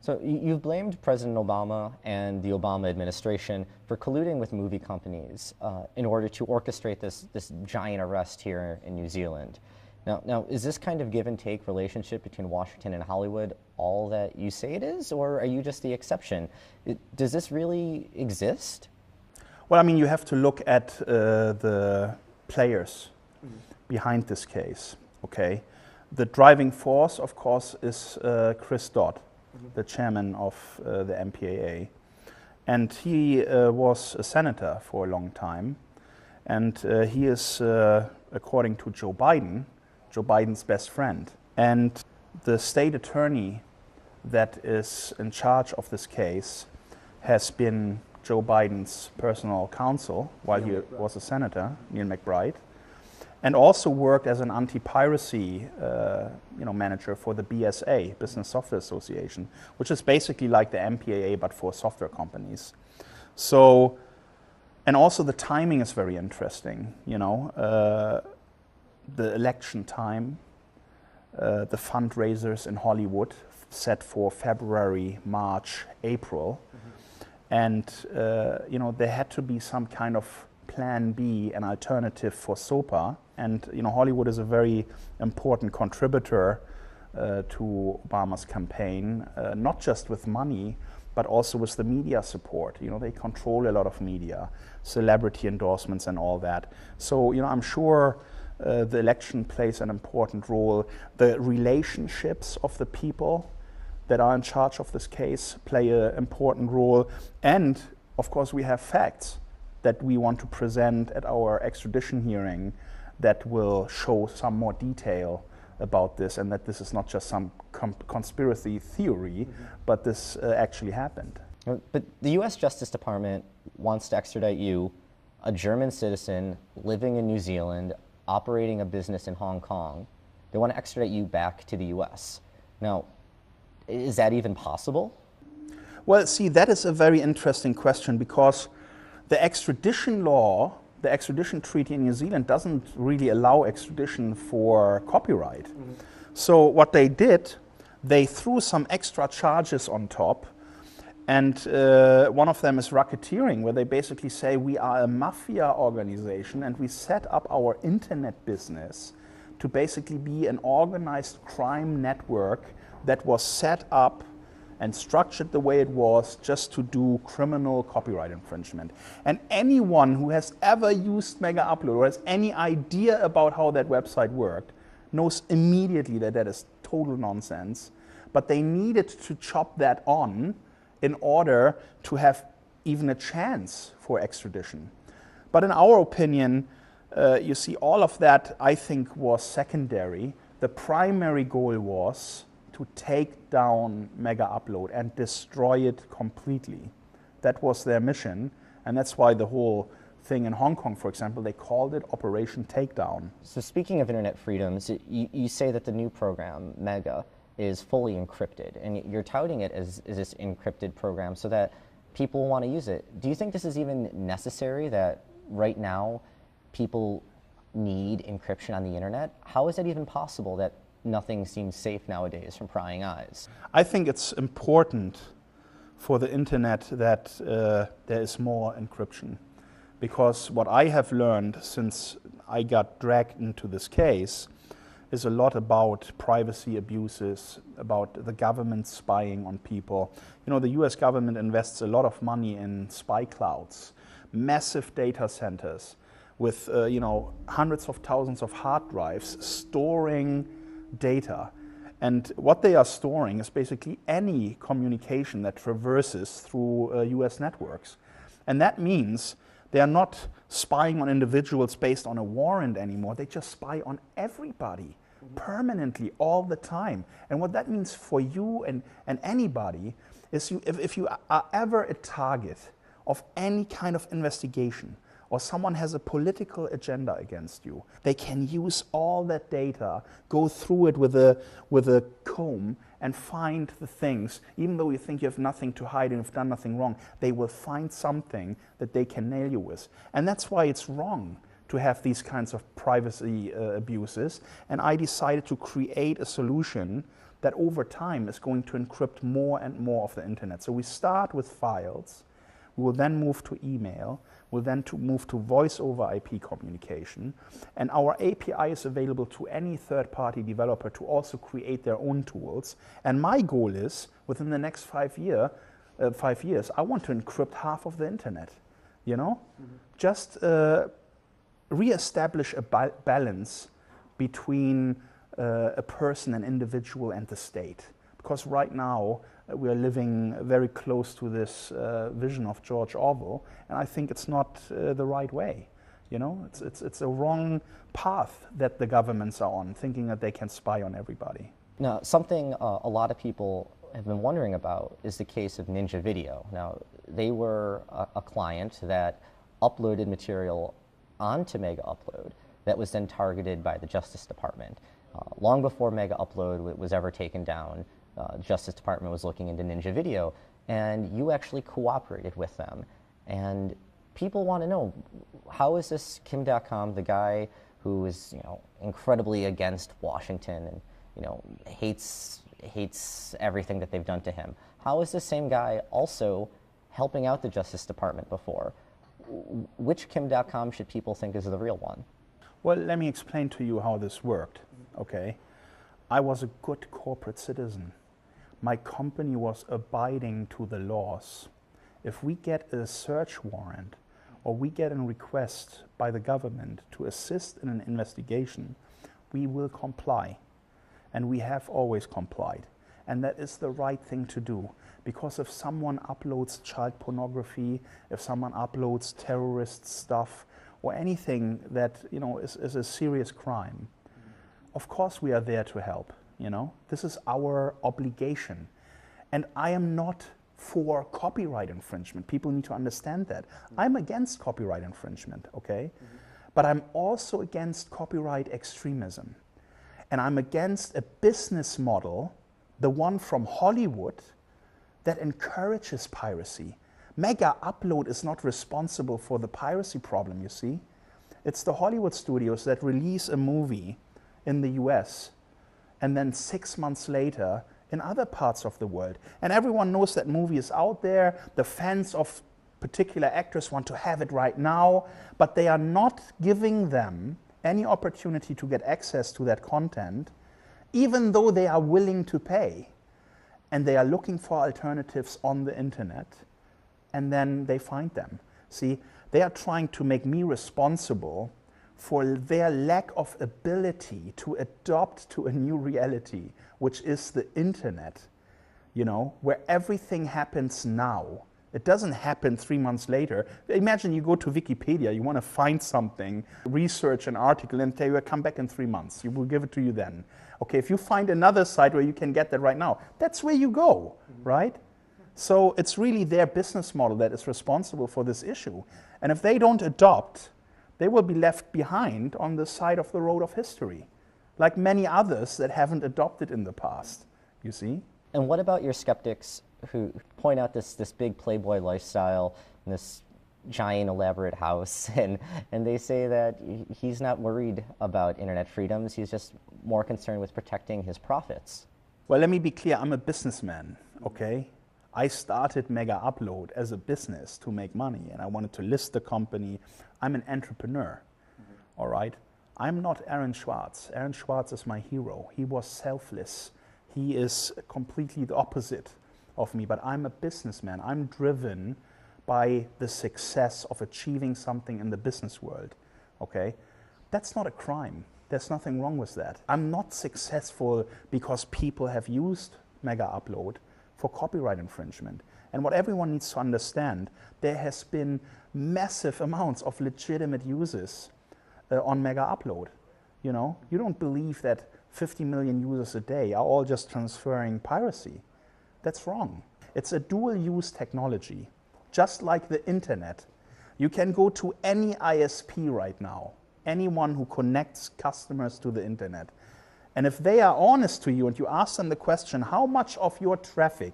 So you've blamed President Obama and the Obama administration for colluding with movie companies in order to orchestrate this giant arrest here in New Zealand. Now, is this kind of give and take relationship between Washington and Hollywood all that you say it is, or are you just the exception? Does this really exist? Well, I mean, you have to look at the players behind this case, okay? The driving force, of course, is Chris Dodd, the chairman of the MPAA. And he was a senator for a long time. And he is, according to Joe Biden's best friend. And the state attorney that is in charge of this case has been Joe Biden's personal counsel while he was a senator, Neil McBride, and also worked as an anti-piracy manager for the BSA, Business Software Association, which is basically like the MPAA but for software companies. So, and also the timing is very interesting, the election time, the fundraisers in Hollywood set for February, March, April. And, there had to be some kind of plan B, an alternative for SOPA. And, Hollywood is a very important contributor to Obama's campaign, not just with money, but also with the media support. They control a lot of media, celebrity endorsements and all that. So, I'm sure the election plays an important role. The relationships of the people that are in charge of this case play an important role. And of course we have facts that we want to present at our extradition hearing that will show some more detail about this, and that this is not just some conspiracy theory, but this actually happened. But the US Justice Department wants to extradite you, a German citizen living in New Zealand, operating a business in Hong Kong. They want to extradite you back to the US. Now, is that even possible? Well, see, that is a very interesting question, because the extradition law, the extradition treaty in New Zealand doesn't really allow extradition for copyright. So what they did, they threw some extra charges on top, and one of them is racketeering, where they basically say we are a mafia organization and we set up our internet business to basically be an organized crime network that was set up and structured the way it was just to do criminal copyright infringement. And anyone who has ever used MEGAUPLOAD or has any idea about how that website worked knows immediately that that is total nonsense. But they needed to chop that on in order to have even a chance for extradition. But in our opinion, you see, all of that, I think, was secondary. The primary goal was to take down MEGAUPLOAD and destroy it completely. That was their mission, and that's why the whole thing in Hong Kong, for example, they called it Operation Takedown. So speaking of internet freedoms, you say that the new program, MEGA, is fully encrypted, and you're touting it as this encrypted program so that people want to use it. Do you think this is even necessary, that right now people need encryption on the internet? How is it even possible that nothing seems safe nowadays from prying eyes? I think it's important for the internet that there is more encryption, because what I have learned since I got dragged into this case is a lot about privacy abuses, about the government spying on people. The US government invests a lot of money in spy clouds, massive data centers with hundreds of thousands of hard drives storing data. And what they are storing is basically any communication that traverses through US networks. And that means they are not spying on individuals based on a warrant anymore. They just spy on everybody permanently all the time. And what that means for you and anybody is if you are ever a target of any kind of investigation, or someone has a political agenda against you, they can use all that data, go through it with a comb and find the things. Even though you think you have nothing to hide and you've done nothing wrong, they will find something that they can nail you with. And that's why it's wrong to have these kinds of privacy abuses. And I decided to create a solution that over time is going to encrypt more and more of the internet. So we start with files, we will then move to email, we'll then move to voice over IP communication, and our API is available to any third-party developer to also create their own tools. And my goal is, within the next 5 years, I want to encrypt half of the internet, you know? Just re-establish a balance between a person, an individual, and the state. Because right now we are living very close to this vision of George Orwell, and I think it's not the right way. You know, it's a wrong path that the governments are on, thinking that they can spy on everybody. Now, something a lot of people have been wondering about is the case of Ninja Video. Now, they were a client that uploaded material onto MEGAUPLOAD that was then targeted by the Justice Department. Long before MEGAUPLOAD was ever taken down, the Justice Department was looking into Ninja Video, and you actually cooperated with them. And people want to know, how is this Kim.com, the guy who is, you know, incredibly against Washington and, you know, hates everything that they've done to him, how is this same guy also helping out the Justice Department before? Which Kim.com should people think is the real one? Well, let me explain to you how this worked, okay? I was a good corporate citizen. My company was abiding to the laws. If we get a search warrant or we get a request by the government to assist in an investigation, we will comply. And we have always complied. And that is the right thing to do. Because if someone uploads child pornography, if someone uploads terrorist stuff, or anything that, you know, is a serious crime, of course we are there to help, you know. This is our obligation. And I am not for copyright infringement. People need to understand that. I'm against copyright infringement, okay? But I'm also against copyright extremism. And I'm against a business model, the one from Hollywood, that encourages piracy. MEGAUPLOAD is not responsible for the piracy problem, you see. It's the Hollywood studios that release a movie in the US and then 6 months later in other parts of the world. And everyone knows that movie is out there. The fans of particular actors want to have it right now, but they are not giving them any opportunity to get access to that content, even though they are willing to pay. And they are looking for alternatives on the internet, and then they find them. See, they are trying to make me responsible for their lack of ability to adopt to a new reality, which is the internet, you know, where everything happens now. It doesn't happen 3 months later. Imagine you go to Wikipedia, you want to find something, research an article, and tell you, come back in 3 months. You will give it to you then. Okay, if you find another site where you can get that right now, that's where you go, right? So it's really their business model that is responsible for this issue. And if they don't adopt, they will be left behind on the side of the road of history, like many others that haven't adopted in the past, you see? And what about your skeptics who point out this big playboy lifestyle and this giant elaborate house, and they say that he's not worried about internet freedoms, he's just more concerned with protecting his profits? Well, let me be clear, I'm a businessman, okay? I started MEGAUPLOAD as a business to make money, and I wanted to list the company. I'm an entrepreneur, all right? I'm not Aaron Swartz. Aaron Swartz is my hero. He was selfless. He is completely the opposite of me, but I'm a businessman. I'm driven by the success of achieving something in the business world, okay? That's not a crime. There's nothing wrong with that. I'm not successful because people have used MEGAUPLOAD for copyright infringement. And what everyone needs to understand, there has been massive amounts of legitimate users on MEGAUPLOAD. You know, you don't believe that 50 million users a day are all just transferring piracy. That's wrong. It's a dual-use technology, just like the internet. You can go to any ISP right now, anyone who connects customers to the internet. And if they are honest to you and you ask them the question, how much of your traffic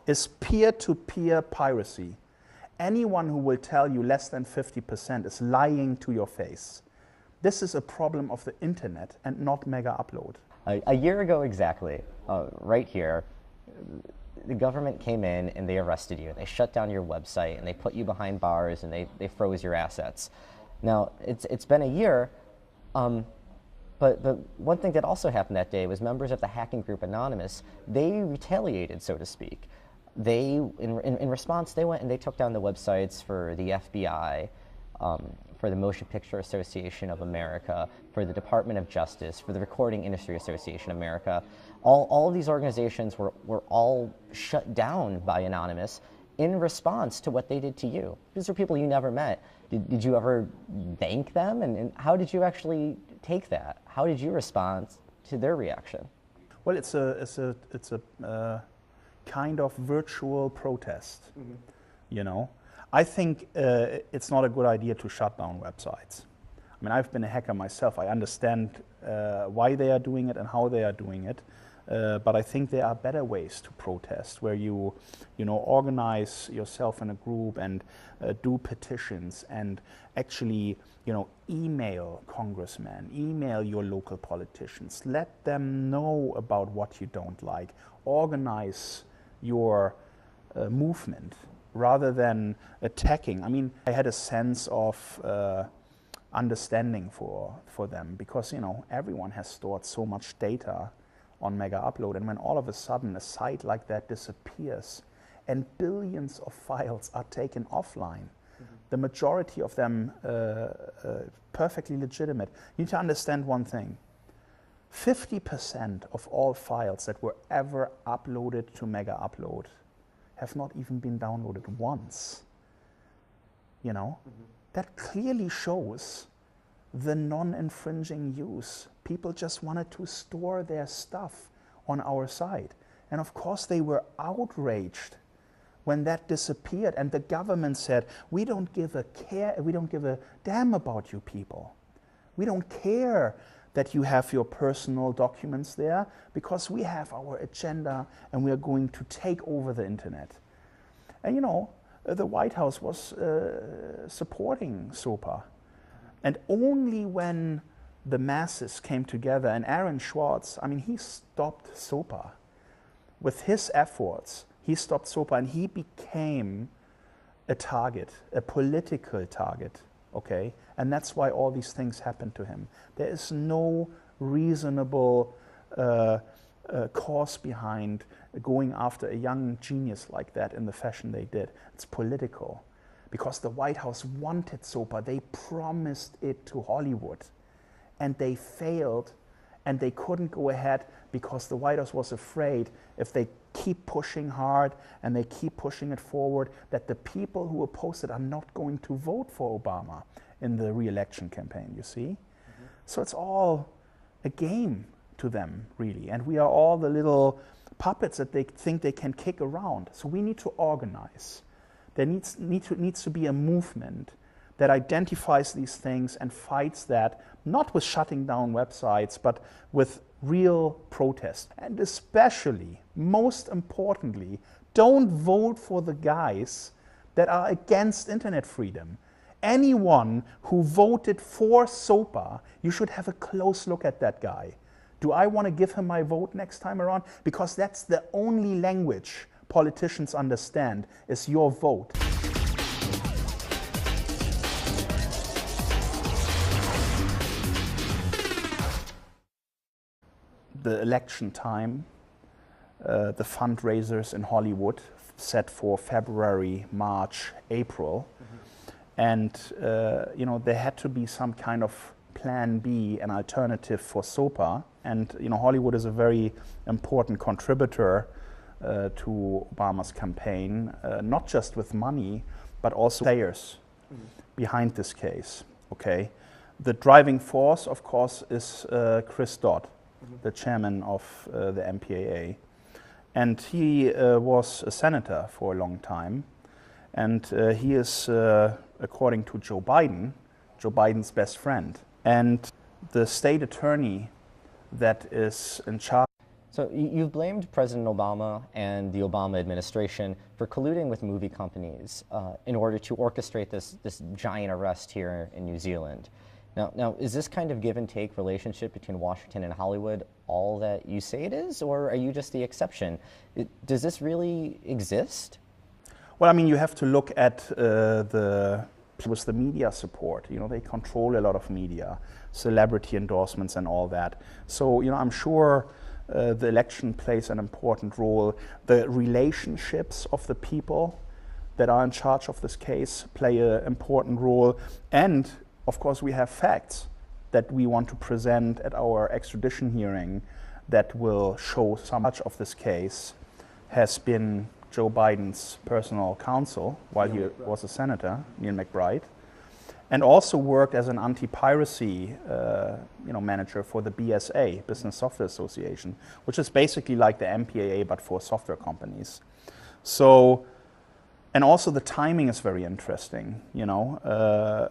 is peer-to-peer piracy? Anyone who will tell you less than 50% is lying to your face. This is a problem of the internet and not MEGAUPLOAD. A year ago exactly, right here, the government came in and they arrested you. They shut down your website and they put you behind bars and they froze your assets. Now, it's been a year, but the one thing that also happened that day was members of the hacking group Anonymous, they retaliated, so to speak. They, in response, they went and they took down the websites for the FBI, for the Motion Picture Association of America, for the Department of Justice, for the Recording Industry Association of America. All of these organizations were all shut down by Anonymous in response to what they did to you. These are people you never met. Did you ever thank them? And how did you actually take that? How did you respond to their reaction? Well, it's a kind of virtual protest, you know. I think it's not a good idea to shut down websites. I mean, I've been a hacker myself. I understand why they are doing it and how they are doing it. But I think there are better ways to protest, where you organize yourself in a group and do petitions and actually, email congressmen, email your local politicians, let them know about what you don't like, organize your movement rather than attacking. I mean, I had a sense of understanding for them because, everyone has stored so much data on MEGAUPLOAD, and when all of a sudden a site like that disappears and billions of files are taken offline, the majority of them perfectly legitimate. You need to understand one thing. 50% of all files that were ever uploaded to MEGAUPLOAD have not even been downloaded once. That clearly shows the non-infringing use. People just wanted to store their stuff on our site. And of course they were outraged when that disappeared and the government said, we don't give a damn about you people. We don't care that you have your personal documents there because we have our agenda and we are going to take over the internet. And the White House was supporting SOPA. And only when the masses came together, and Aaron Swartz, I mean, he stopped SOPA. With his efforts, he stopped SOPA and he became a target, a political target, okay? And that's why all these things happened to him. There is no reasonable cause behind going after a young genius like that in the fashion they did. It's political. Because the White House wanted SOPA, they promised it to Hollywood. And they failed, and they couldn't go ahead because the White House was afraid if they keep pushing hard and they keep pushing it forward, that the people who oppose it are not going to vote for Obama in the re-election campaign, you see? So it's all a game to them, really. And we are all the little puppets that they think they can kick around. So we need to organize. There needs to be a movement that identifies these things and fights that, not with shutting down websites, but with real protest. And especially, most importantly, don't vote for the guys that are against internet freedom. Anyone who voted for SOPA, you should have a close look at that guy. Do I want to give him my vote next time around? Because that's the only language politicians understand, is your vote. The election time, the fundraisers in Hollywood set for February, March, April, and there had to be some kind of plan B, an alternative for SOPA, and Hollywood is a very important contributor to Obama's campaign, not just with money, but also players behind this case, okay? The driving force, of course, is Chris Dodd, the chairman of the MPAA. And he was a senator for a long time. And he is, according to Joe Biden's best friend. And the state attorney that is in charge. So you've blamed President Obama and the Obama administration for colluding with movie companies in order to orchestrate this giant arrest here in New Zealand. Now, is this kind of give and take relationship between Washington and Hollywood all that you say it is, or are you just the exception? Does this really exist? Well, I mean, you have to look at with the media support. You know, they control a lot of media, celebrity endorsements and all that. So, you know, I'm sure the election plays an important role. The relationships of the people that are in charge of this case play an important role. And of course, we have facts that we want to present at our extradition hearing that will show so much of this case has been Joe Biden's personal counsel while he was a senator, Neil McBride, and also worked as an anti-piracy manager for the BSA, Business Software Association, which is basically like the MPAA but for software companies. So, and also the timing is very interesting, you know.